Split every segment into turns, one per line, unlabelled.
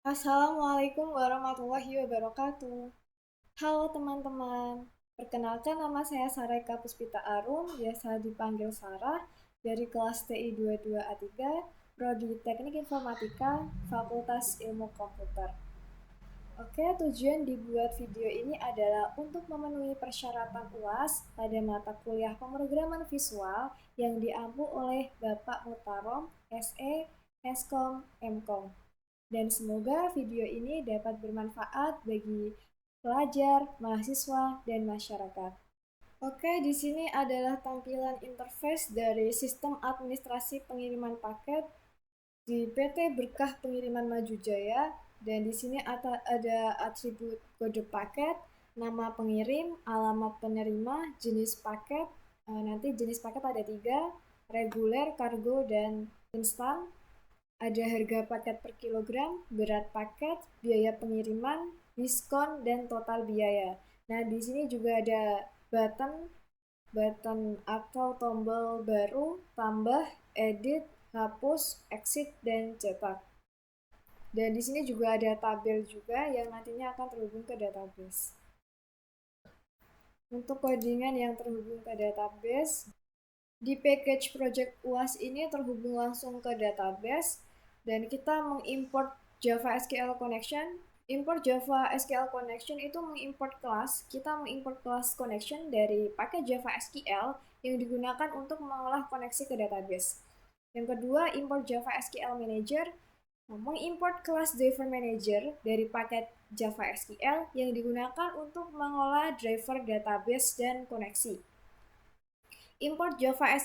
Assalamualaikum warahmatullahi wabarakatuh. Halo teman-teman, perkenalkan nama saya Sareka Puspita Arum, biasa dipanggil Sarah, dari kelas TI 22A3, Prodi Teknik Informatika, Fakultas Ilmu Komputer. Oke, tujuan dibuat video ini adalah untuk memenuhi persyaratan UAS pada mata kuliah pemrograman visual yang diampu oleh Bapak Mutarom, SE, Eskom, Mkom. Dan semoga video ini dapat bermanfaat bagi pelajar, mahasiswa, dan masyarakat. Oke, di sini adalah tampilan interface dari sistem administrasi pengiriman paket di PT Berkah Pengiriman Maju Jaya. Dan di sini ada atribut kode paket, nama pengirim, alamat penerima, jenis paket. Nanti jenis paket ada 3, reguler, kargo, dan instan. Ada harga paket per kilogram, berat paket, biaya pengiriman, diskon, dan total biaya. Nah, di sini juga ada button, button atau tombol baru, tambah, edit, hapus, exit, dan cetak. Dan di sini juga ada tabel juga yang nantinya akan terhubung ke database. Untuk codingan yang terhubung ke database, di package project UAS ini terhubung langsung ke database dan kita mengimport Java SQL connection. Import Java SQL connection itu mengimport kelas. Kita mengimport kelas connection dari paket Java SQL yang digunakan untuk mengolah koneksi ke database. Yang kedua, import Java SQL Manager, mengimport kelas driver manager dari paket Java SQL yang digunakan untuk mengolah driver database dan koneksi. Import Java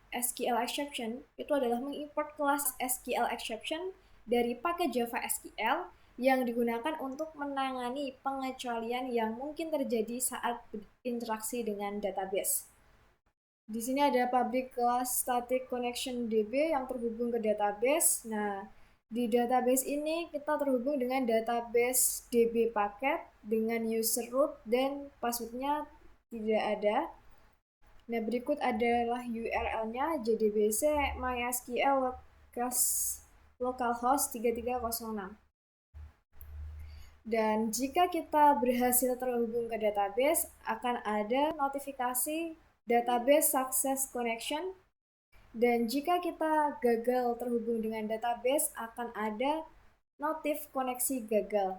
SQL exception itu adalah mengimport kelas SQL exception dari paket Java SQL yang digunakan untuk menangani pengecualian yang mungkin terjadi saat berinteraksi dengan database. Di sini ada public class static connection DB yang terhubung ke database. Nah, di database ini kita terhubung dengan database DB paket dengan user root dan passwordnya tidak ada. Nah, berikut adalah URL-nya jdbc mysql localhost 3306. Dan jika kita berhasil terhubung ke database, akan ada notifikasi database success connection. Dan jika kita gagal terhubung dengan database, akan ada notif koneksi gagal.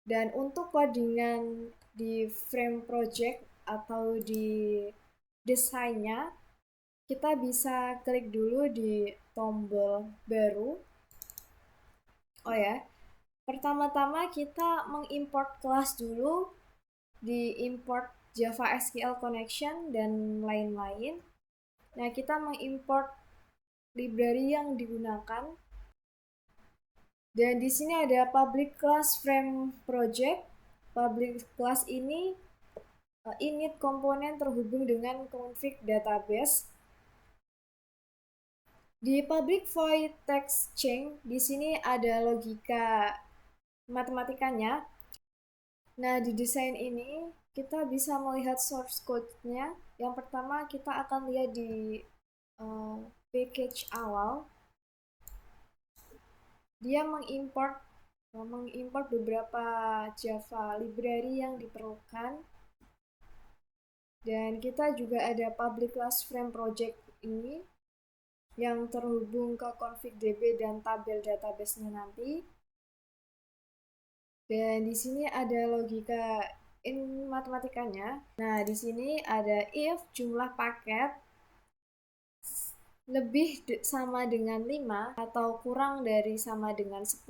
Dan untuk codingan di frame project atau di desainnya, kita bisa klik dulu di tombol baru. Oh ya, pertama-tama kita mengimport kelas dulu, di import Java SQL connection dan lain-lain. Nah, kita mengimport library yang digunakan. Dan di sini ada public class frame project. Public class ini init komponen terhubung dengan config database. Di public void text chain, di sini ada logika matematikanya. Nah, di desain ini kita bisa melihat source code-nya. Yang pertama kita akan lihat di package awal. Dia mengimport beberapa Java library yang diperlukan. Dan kita juga ada public class frame project ini yang terhubung ke config DB dan tabel database-nya nanti. Dan di sini ada logika matematikanya. Nah, di sini ada if jumlah paket lebih sama dengan 5 atau kurang dari sama dengan 10,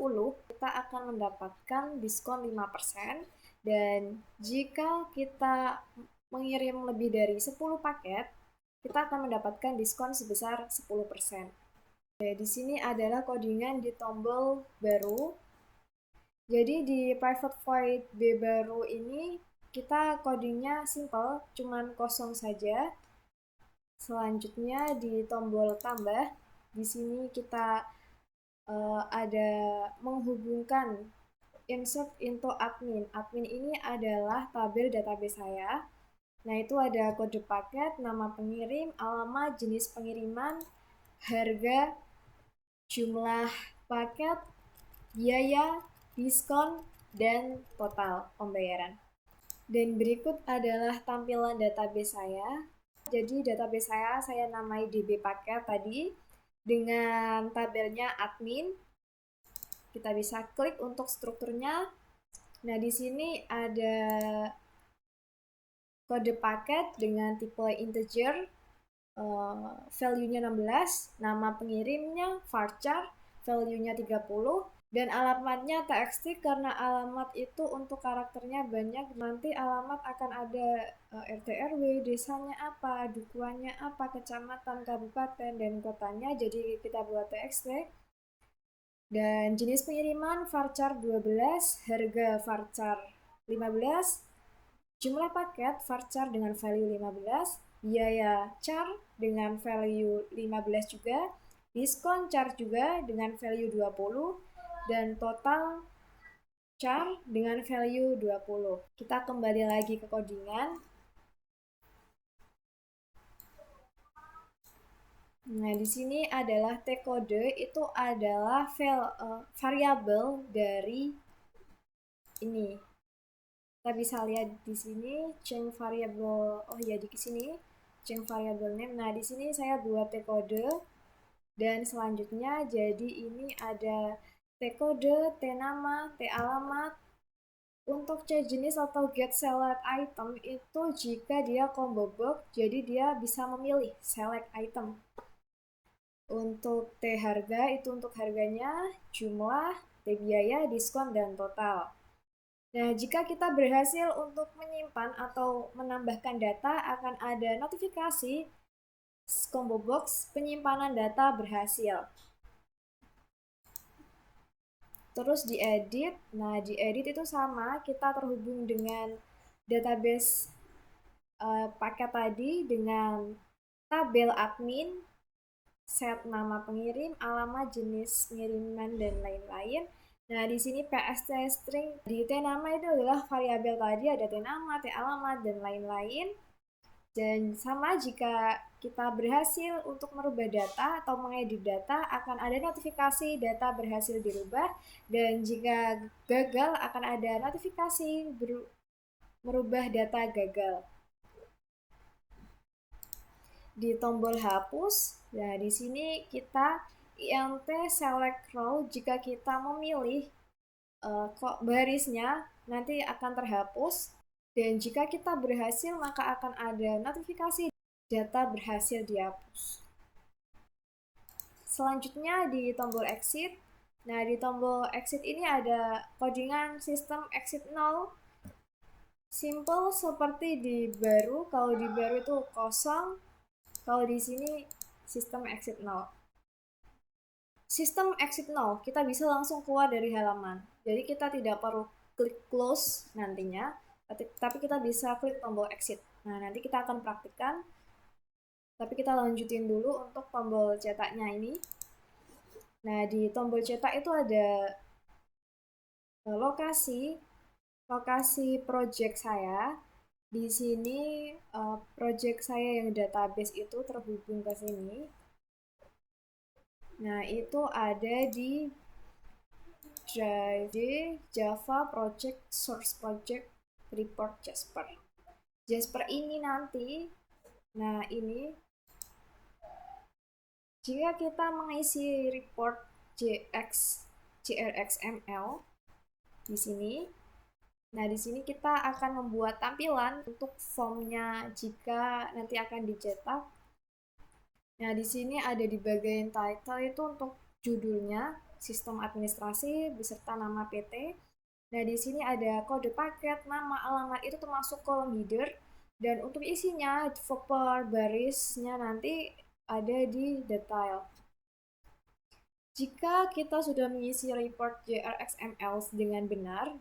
kita akan mendapatkan diskon 5%. Dan jika kita mengirim lebih dari 10 paket, kita akan mendapatkan diskon sebesar 10%. Di sini adalah codingan di tombol baru. Jadi di private void B baru ini kita codingnya simple, cuman kosong saja. Selanjutnya di tombol tambah, di sini kita ada menghubungkan insert into admin. Admin ini adalah tabel database saya. Nah, itu ada kode paket, nama pengirim, alamat, jenis pengiriman, harga, jumlah paket, biaya, diskon, dan total pembayaran. Dan berikut adalah tampilan database saya. Jadi database saya namai DB paket tadi dengan tabelnya admin. Kita bisa klik untuk strukturnya. Nah, di sini ada kode paket dengan tipe integer, value-nya 16, nama pengirimnya varchar, value-nya 30, dan alamatnya txt karena alamat itu untuk karakternya banyak. Nanti alamat akan ada RT RW, desanya apa, dukuhannya apa, kecamatan, kabupaten, dan kotanya. Jadi kita buat txt. Dan jenis pengiriman varchar 12, harga varchar 15, jumlah paket varchar dengan value 15, biaya char dengan value 15 juga, diskon char juga dengan value 20, dan total char dengan value 20. Kita kembali lagi ke codingan. Nah, di sini adalah T-kode, itu adalah variabel dari ini. Kita bisa lihat di sini change variable. Oh ya, di sini change variable name. Nah, di sini saya buat T-kode. Dan selanjutnya jadi ini ada T-kode, T-nama, T-alamat. Untuk C jenis atau get select item itu jika dia combo box, jadi dia bisa memilih select item. Untuk T harga itu untuk harganya, jumlah, T biaya, diskon, dan total. Nah, jika kita berhasil untuk menyimpan atau menambahkan data, akan ada notifikasi combo box penyimpanan data berhasil. Terus diedit. Nah, diedit itu sama, kita terhubung dengan database paket tadi dengan tabel admin, set nama pengirim, alamat, jenis pengiriman, dan lain-lain. Nah, di sini PST string di T nama itu adalah variabel tadi, ada T nama, T alamat, dan lain-lain. Dan sama jika kita berhasil untuk merubah data atau mengedit data, akan ada notifikasi data berhasil dirubah. Dan jika gagal, akan ada notifikasi merubah data gagal. Di tombol hapus, nah di sini kita int select row, jika kita memilih barisnya nanti akan terhapus. Dan jika kita berhasil, maka akan ada notifikasi data berhasil dihapus. Selanjutnya di tombol exit. Nah, di tombol exit ini ada codingan sistem exit 0. Simple seperti di baru. Kalau di baru itu kosong. Kalau di sini sistem exit 0. Sistem exit 0, kita bisa langsung keluar dari halaman. Jadi kita tidak perlu klik close nantinya, tapi kita bisa klik tombol exit. Nah, nanti kita akan praktikkan. Tapi kita lanjutin dulu untuk tombol cetaknya ini. Nah, di tombol cetak itu ada lokasi project saya. Di sini project saya yang database itu terhubung ke sini. Nah, itu ada di drive Java project source project report Jasper. Jasper ini nanti, nah ini jika kita mengisi report JRXML di sini, nah di sini kita akan membuat tampilan untuk formnya jika nanti akan dicetak. Nah di sini ada di bagian title itu untuk judulnya, sistem administrasi beserta nama PT. Nah di sini ada kode paket, nama, alamat itu termasuk kolom header. Dan untuk isinya, per barisnya nanti ada di detail. Jika kita sudah mengisi report JRXML dengan benar,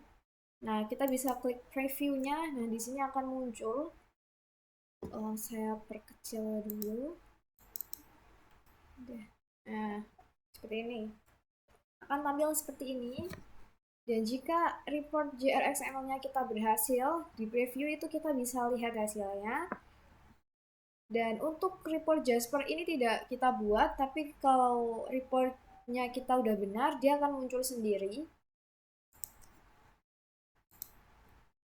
nah kita bisa klik preview-nya. Nah di sini akan muncul. Saya perkecil dulu. Nah seperti ini. Akan tampil seperti ini. Dan jika report JRXML-nya kita berhasil, di preview itu kita bisa lihat hasilnya. Dan untuk report Jasper ini tidak kita buat, tapi kalau report kita udah benar, dia akan muncul sendiri.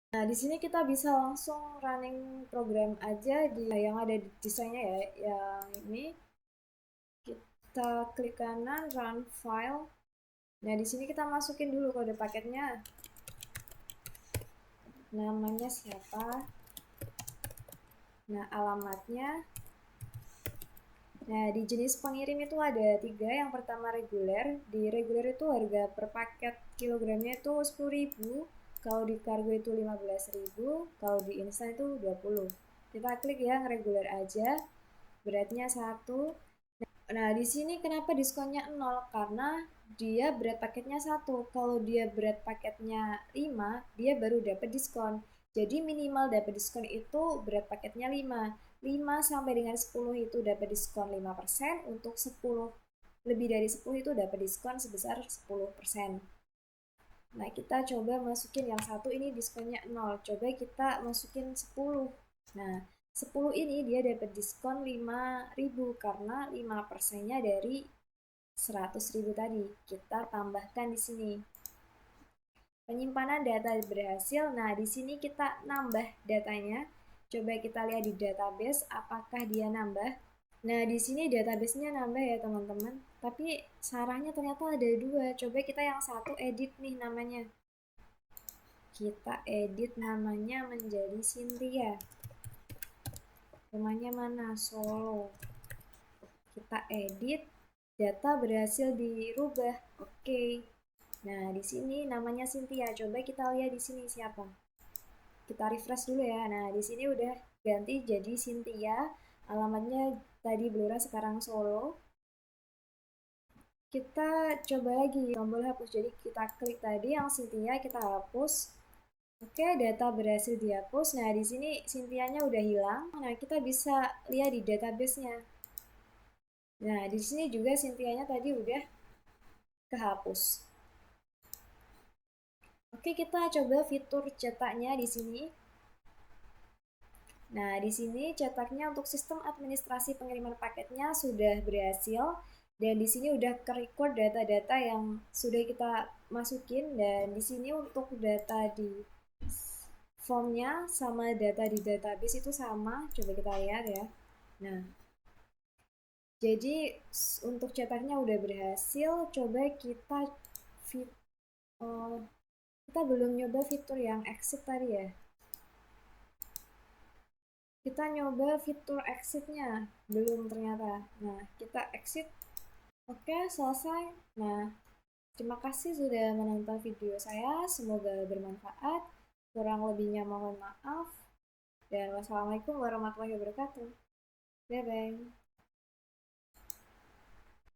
Nah, di sini kita bisa langsung running program aja di yang ada di desainnya ya, yang ini. Kita klik kanan, run file. Nah, di sini kita masukin dulu kode paketnya. Namanya siapa? Nah, alamatnya. Nah, di jenis pengirim itu ada 3. Yang pertama reguler. Di reguler itu harga per paket kilogramnya itu 10.000. Kalau di kargo itu 15.000. Kalau di instan itu 20. Kita klik yang reguler aja. Beratnya 1. Nah, di sini kenapa diskonnya 0? Karena dia berat paketnya 1. Kalau dia berat paketnya 5, dia baru dapat diskon. Jadi minimal dapat diskon itu berat paketnya 5. 5 sampai dengan 10 itu dapat diskon 5%. Untuk 10 lebih dari 10 itu dapat diskon sebesar 10%. Nah, kita coba masukin yang satu ini diskonnya 0. Coba kita masukin 10. Nah, 10 ini dia dapat diskon 5.000 karena 5%-nya dari 100.000 tadi. Kita tambahkan di sini. Penyimpanan data berhasil. Nah, di sini kita nambah datanya. Coba kita lihat di database apakah dia nambah. Nah, di sini database-nya nambah ya, teman-teman. Tapi sarahnya ternyata ada 2. Coba kita yang satu edit nih namanya. Kita edit namanya menjadi Cynthia. Rumahnya mana? Solo. Kita edit, data berhasil dirubah. Oke. Nah, di sini namanya Cynthia. Coba kita lihat di sini siapa. Kita refresh dulu ya. Nah, di sini udah ganti jadi Cynthia. Alamatnya tadi Blora, sekarang Solo. Kita coba lagi tombol hapus. Jadi kita klik tadi yang Cynthia, kita hapus. Oke, data berhasil dihapus. Nah, di sini Cynthia-nya udah hilang. Nah, kita bisa lihat di database-nya. Nah, di sini juga Cynthia-nya tadi udah kehapus. Oke, kita coba fitur cetaknya di sini. Nah, di sini cetaknya untuk sistem administrasi pengiriman paketnya sudah berhasil. Dan di sini udah ke-record data-data yang sudah kita masukin. Dan di sini untuk data di formnya sama data di database itu sama. Coba kita lihat ya. Nah, jadi untuk cetaknya udah berhasil. Coba kita kita belum nyoba fitur yang exit tadi ya. Kita nyoba fitur exitnya, belum ternyata. Nah, kita exit. Oke, selesai. Nah, terima kasih sudah menonton video saya. Semoga bermanfaat. Kurang lebihnya mohon maaf. Dan wassalamualaikum warahmatullahi wabarakatuh. Bye-bye.